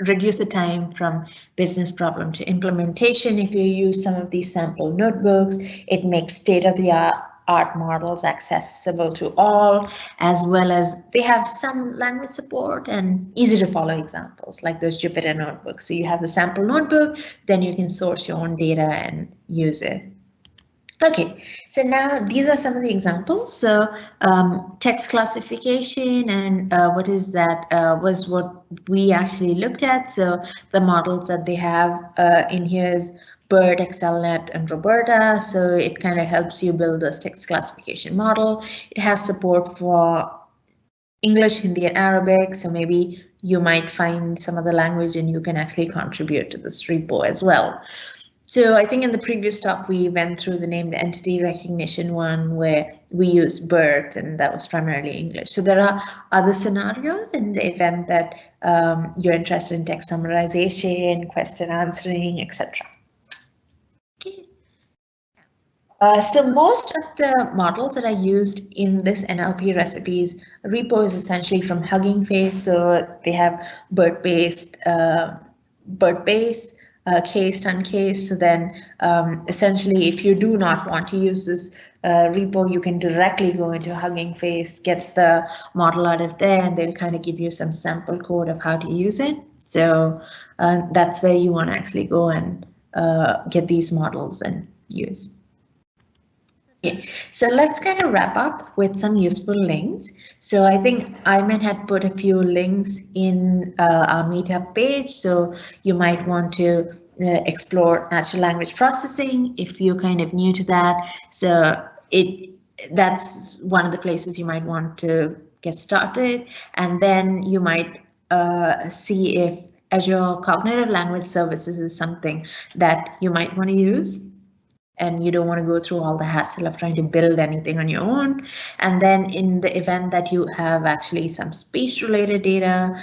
reduce the time from business problem to implementation. If you use some of these sample notebooks, it makes state-of-the-art models accessible to all, as well as they have some language support and easy to follow examples like those Jupyter notebooks. So you have the sample notebook, then you can source your own data and use it. Okay, so now these are some of the examples. So text classification and what is that was what we actually looked at. So the models that they have in here is BERT, ExcelNet, and Roberta. So it kind of helps you build this text classification model. It has support for English, Hindi, and Arabic. So maybe you might find some other language and you can actually contribute to this repo as well. So I think in the previous talk, we went through the named entity recognition one where we used BERT, and that was primarily English. So there are other scenarios in the event that you're interested in text summarization, question answering, etc. Okay. So most of the models that are used in this NLP recipes repo is essentially from Hugging Face. So they have BERT-based, cased, uncased. So then essentially, if you do not want to use this repo, you can directly go into Hugging Face, get the model out of there, and they'll kind of give you some sample code of how to use it. So that's where you want to actually go and get these models and use. Okay, so let's kind of wrap up with some useful links. So I think Ayman had put a few links in our meetup page. So you might want to explore natural language processing if you're kind of new to that. So that's one of the places you might want to get started. And then you might see if Azure Cognitive Language Services is something that you might want to use, and you don't want to go through all the hassle of trying to build anything on your own. And then in the event that you have actually some speech related data,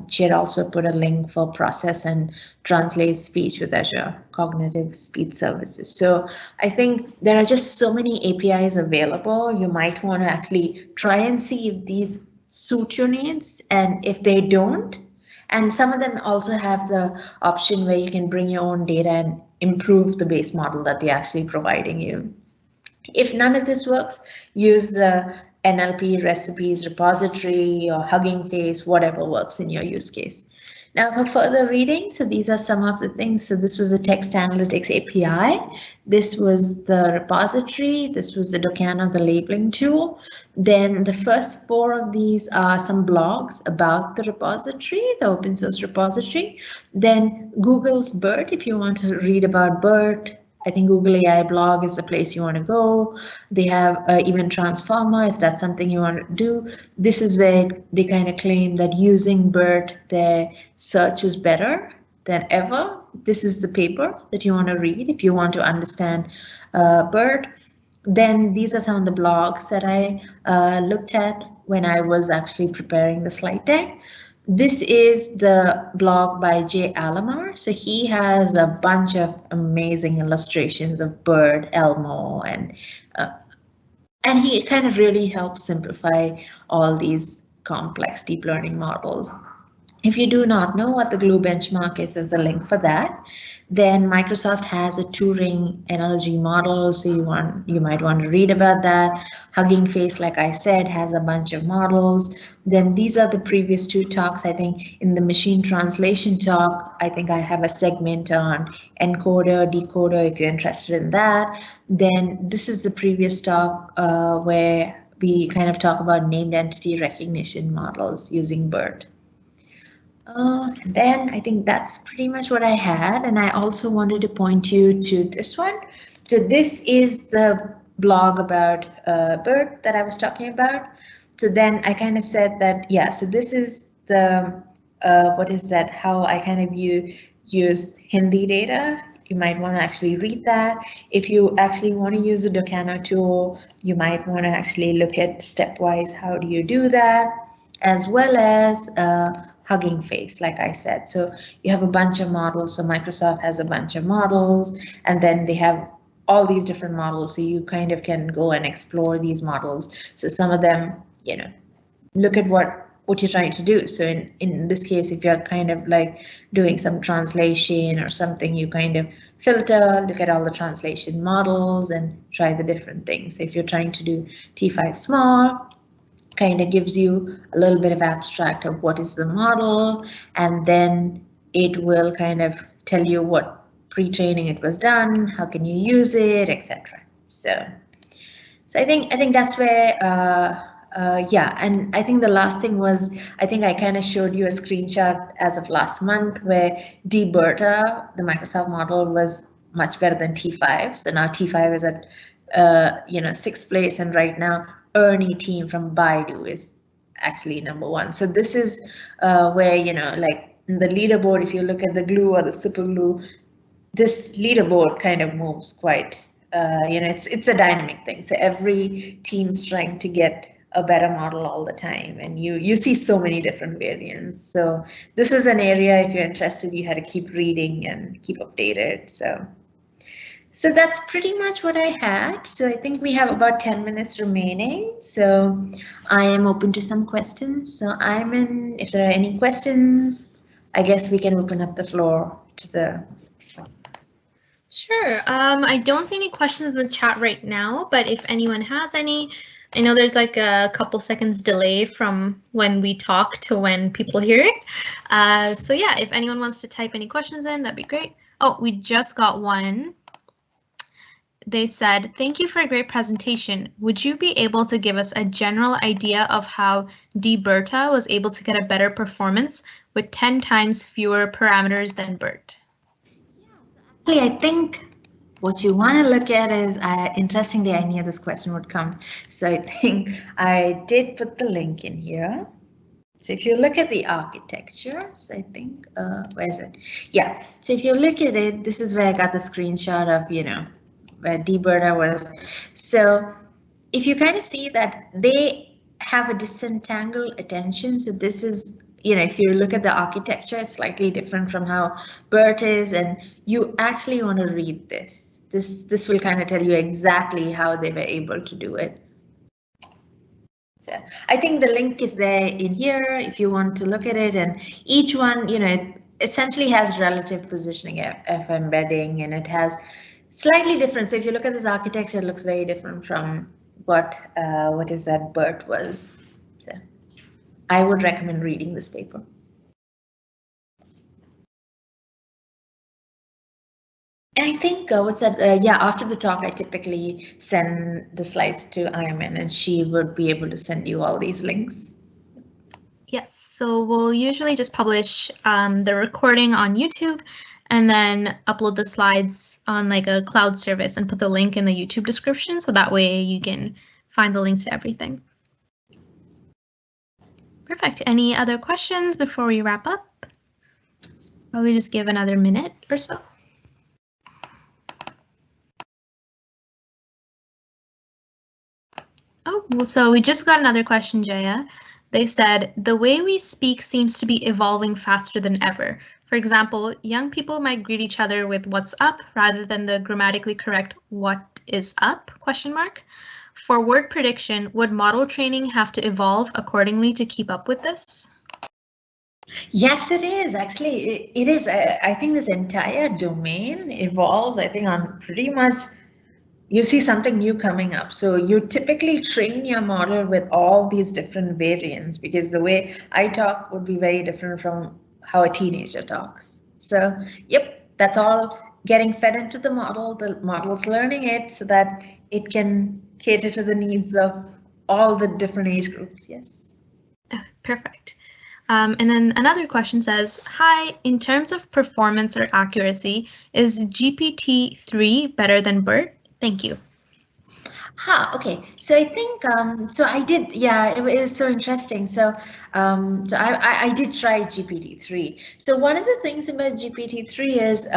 she had also put a link for process and translate speech with Azure Cognitive Speech Services. So I think there are just so many APIs available. You might want to actually try and see if these suit your needs, and if they don't, and some of them also have the option where you can bring your own data and improve the base model that they're actually providing you. If none of this works, use the NLP Recipes Repository or Hugging Face, whatever works in your use case. Now for further reading, so these are some of the things. So this was the text analytics API. This was the repository. This was the Docano, the labeling tool. Then the first 4 of these are some blogs about the repository, the open source repository. Then Google's BERT, if you want to read about BERT. I think Google AI blog is the place you want to go. They have even Transformer, if that's something you want to do. This is where they kind of claim that using BERT, their search is better than ever. This is the paper that you want to read if you want to understand BERT. Then these are some of the blogs that I looked at when I was actually preparing the slide deck. This is the blog by Jay Alamar. So he has a bunch of amazing illustrations of BERT, Elmo, and he kind of really helps simplify all these complex deep learning models. If you do not know what the glue benchmark is, there's a link for that. Then Microsoft has a Turing NLG model, so you might want to read about that. Hugging Face, like I said, has a bunch of models. Then these are the previous 2 talks. I think in the machine translation talk, I think I have a segment on encoder, decoder, if you're interested in that. Then this is the previous talk where we kind of talk about named entity recognition models using BERT. And then I think that's pretty much what I had. And I also wanted to point you to this one. So this is the blog about BERT that I was talking about. So then I kind of said that, yeah, so this is the, what is that, how I kind of use Hindi data. You might want to actually read that. If you actually want to use the Docano tool, you might want to actually look at stepwise, how do you do that, as well as Hugging Face, like I said. So you have a bunch of models. So Microsoft has a bunch of models, and then they have all these different models. So you kind of can go and explore these models. So some of them, you know, look at what you're trying to do. So in this case, if you're kind of like doing some translation or something, you kind of filter, look at all the translation models and try the different things. So if you're trying to do T5 small, kind of gives you a little bit of abstract of what is the model, and then it will kind of tell you what pre-training it was done, how can you use it, etc. So I think that's where yeah, and I think the last thing was, I think I kind of showed you a screenshot as of last month where BERT, the Microsoft model, was much better than T5. So now T5 is at 6th place, and right now Ernie team from Baidu is actually #1. So this is where, like in the leaderboard, if you look at the glue or the super glue, this leaderboard kind of moves quite, it's a dynamic thing. So every team's trying to get a better model all the time, and you see so many different variants. So this is an area, if you're interested, you had to keep reading and keep updated. So that's pretty much what I had. So I think we have about 10 minutes remaining. So I am open to some questions. So if there are any questions, I guess we can open up the floor to the. Sure. I don't see any questions in the chat right now, but if anyone has any, I know there's like a couple seconds delay from when we talk to when people hear it. So yeah, if anyone wants to type any questions in, that'd be great. Oh, we just got one. They said, thank you for a great presentation. Would you be able to give us a general idea of how BERT was able to get a better performance with 10 times fewer parameters than BERT? Actually, I think what you want to look at is, interestingly, I knew this question would come. So I think I did put the link in here. So if you look at the architecture, so I think, where is it? Yeah, so if you look at it, this is where I got the screenshot of, where BERT was. So if you kind of see that they have a disentangled attention, so this is, if you look at the architecture, it's slightly different from how BERT is, and you actually want to read this. This will kind of tell you exactly how they were able to do it. So I think the link is there in here if you want to look at it, and each one, it essentially has relative positioning of embedding, and it has slightly different. So if you look at this architecture, it looks very different from what is that BERT was. So I would recommend reading this paper. And I think what's that? Yeah, after the talk, I typically send the slides to Ayman, and she would be able to send you all these links. Yes, so we'll usually just publish the recording on YouTube and then upload the slides on like a cloud service and put the link in the YouTube description, so that way you can find the links to everything. Perfect. Any other questions before we wrap up? Probably just give another minute or so. Oh, so we just got another question, Jaya. They said, the way we speak seems to be evolving faster than ever. For example, young people might greet each other with what's up rather than the grammatically correct what is up ? For word prediction, would model training have to evolve accordingly to keep up with this? Yes, it is. Actually, it is. I think this entire domain evolves, I think, on pretty much, you see something new coming up. So you typically train your model with all these different variants, because the way I talk would be very different from how a teenager talks. So, yep, that's all getting fed into the model. The model's learning it so that it can cater to the needs of all the different age groups. Yes. Perfect. And then another question says, hi, in terms of performance or accuracy, is GPT-3 better than BERT? Thank you. Okay. So I think, so I did, yeah, it was so interesting. So, I did try GPT-3. So one of the things about GPT-3 is,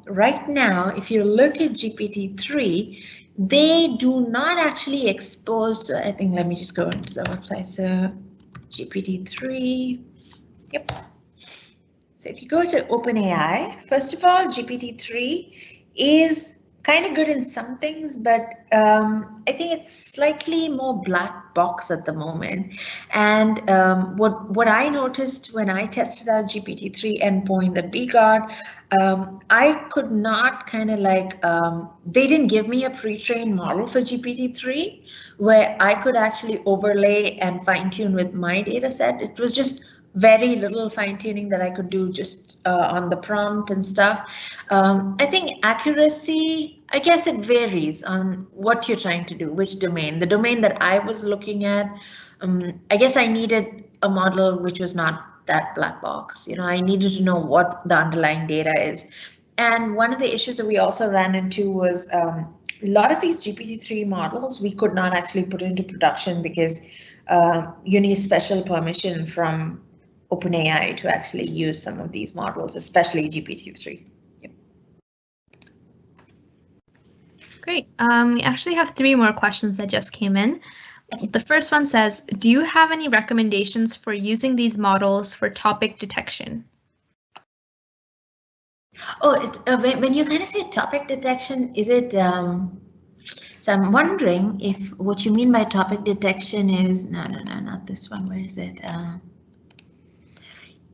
right now, if you look at GPT-3, they do not actually expose, so I think, let me just go into the website. So GPT-3, yep. So if you go to OpenAI, first of all, GPT-3 is kind of good in some things, but I think it's slightly more black box at the moment. And what I noticed when I tested out GPT-3 endpoint that we got, I could not kind of like, they didn't give me a pre-trained model for GPT-3 where I could actually overlay and fine tune with my data set. It was just very little fine tuning that I could do just on the prompt and stuff. I think accuracy, I guess it varies on what you're trying to do, which domain. The domain that I was looking at, I guess I needed a model which was not that black box. You know, I needed to know what the underlying data is. And one of the issues that we also ran into was a lot of these GPT-3 models we could not actually put into production because you need special permission from OpenAI to actually use some of these models, especially GPT-3. Yep. Great. We actually have 3 more questions that just came in. Okay. The first one says, do you have any recommendations for using these models for topic detection? Oh, when you kind of say topic detection, is it? So I'm wondering if what you mean by topic detection is no, not this one. Where is it?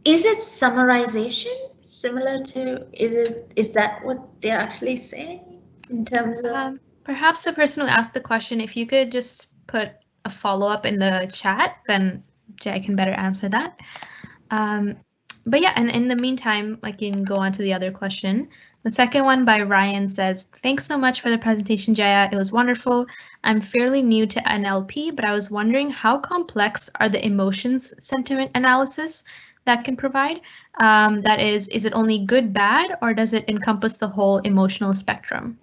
Is it summarization similar to? Is that what they're actually saying in terms of? Perhaps the person who asked the question, if you could just put a follow-up in the chat, then Jay can better answer that. But yeah, and in the meantime, like you can go on to the other question. The second one by Ryan says, thanks so much for the presentation, Jaya. It was wonderful. I'm fairly new to NLP, but I was wondering how complex are the emotions sentiment analysis that can provide? That is it only good, bad, or does it encompass the whole emotional spectrum?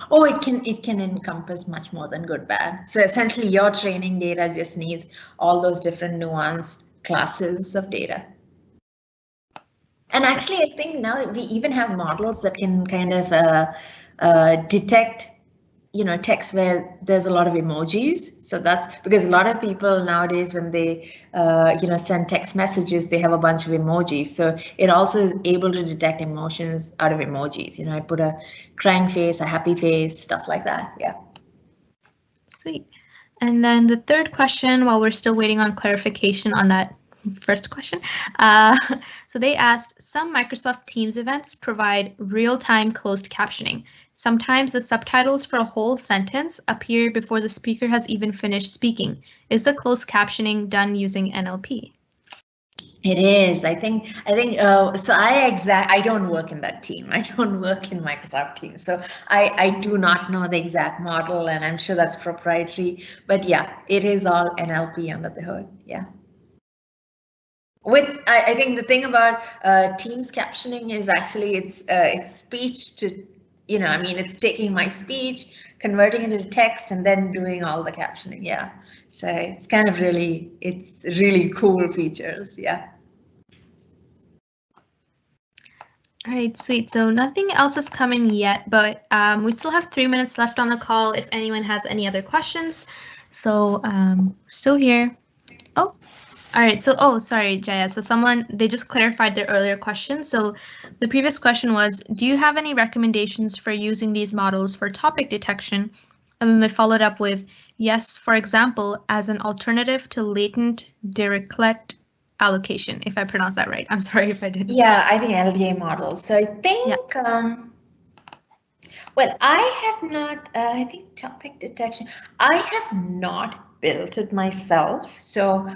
Oh, it can encompass much more than good, bad. So essentially your training data just needs all those different nuanced classes of data. And actually, I think now we even have models that can kind of detect, you know, text where there's a lot of emojis. So that's because a lot of people nowadays, when they, you know, send text messages, they have a bunch of emojis. So it also is able to detect emotions out of emojis. You know, I put a crying face, a happy face, stuff like that. Yeah. Sweet. And then the third question, while we're still waiting on clarification on that first question. So they asked, some Microsoft Teams events provide real-time closed captioning. Sometimes the subtitles for a whole sentence appear before the speaker has even finished speaking. Is the closed captioning done using NLP? It is. I think. So I don't work in that team. I don't work in Microsoft Teams. So I do not know the exact model, and I'm sure that's proprietary. But yeah, it is all NLP under the hood. Yeah. With I think the thing about Teams captioning is actually it's speech to, you know, I mean, it's taking my speech, converting it into text, and then doing all the captioning. Yeah. So it's kind of it's really cool features. Yeah. All right, sweet. So nothing else is coming yet, but we still have 3 minutes left on the call if anyone has any other questions. So still here. Oh. All right, so, oh, sorry, Jaya. So they just clarified their earlier question. So the previous question was, do you have any recommendations for using these models for topic detection? And then they followed up with, yes, for example, as an alternative to latent dirichlet allocation, if I pronounce that right. I'm sorry if I didn't. Yeah, I think LDA models. So I think, yeah. Well, I have not, I think topic detection, I have not built it myself. So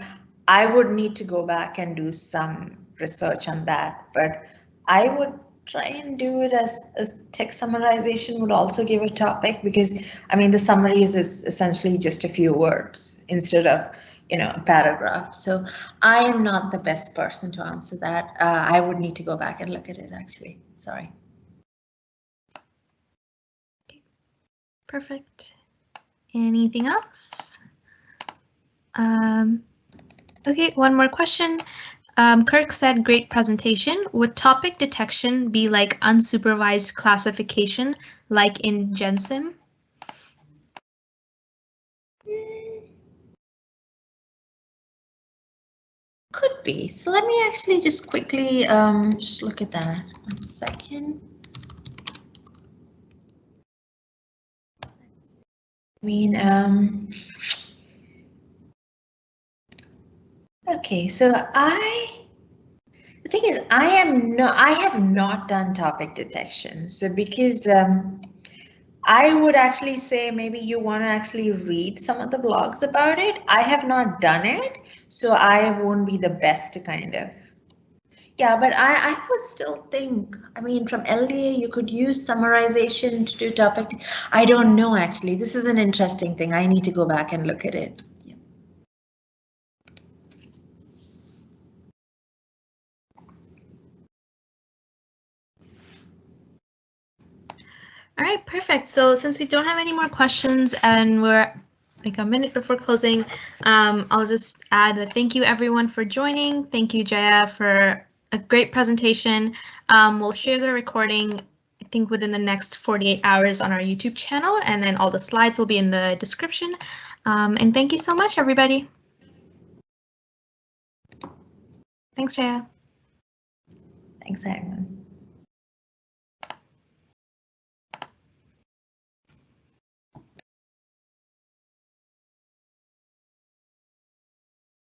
I would need to go back and do some research on that, but I would try and do it as text summarization would also give a topic, because I mean the summary is essentially just a few words instead of, you know, a paragraph. So I am not the best person to answer that. I would need to go back and look at it actually. Sorry. Perfect. Anything else? Okay, one more question. Kirk said, great presentation. Would topic detection be like unsupervised classification, like in GenSim? Could be. So let me actually just quickly just look at that. 1 second. I mean, okay, so the thing is, I have not done topic detection. So because I would actually say maybe you want to actually read some of the blogs about it. I have not done it, so I won't be the best to kind of. Yeah, but I would still think, I mean, from LDA, you could use summarization to do topic. I don't know, actually. This is an interesting thing. I need to go back and look at it. Yeah. All right, perfect. So since we don't have any more questions and we're like a minute before closing, I'll just add a thank you everyone for joining. Thank you, Jaya, for a great presentation. We'll share the recording, I think, within the next 48 hours on our YouTube channel, and then all the slides will be in the description. And thank you so much, everybody. Thanks, Jaya. Thanks, Herman.